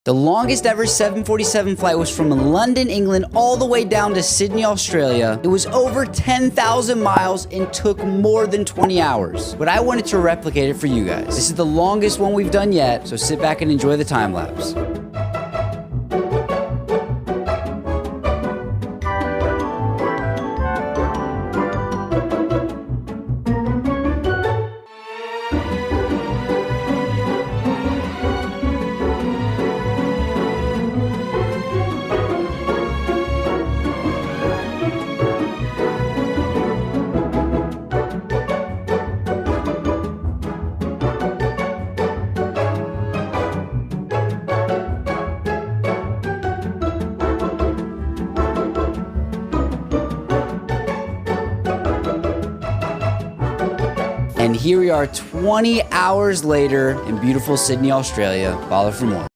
The longest ever 747 flight was from London, England, all the way down to Sydney, Australia. It was over 10,000 miles and took more than 20 hours. But I wanted to replicate it for you guys. This is the longest one we've done yet, so sit back and enjoy the time lapse. And here we are 20 hours later in beautiful Sydney, Australia. Follow for more.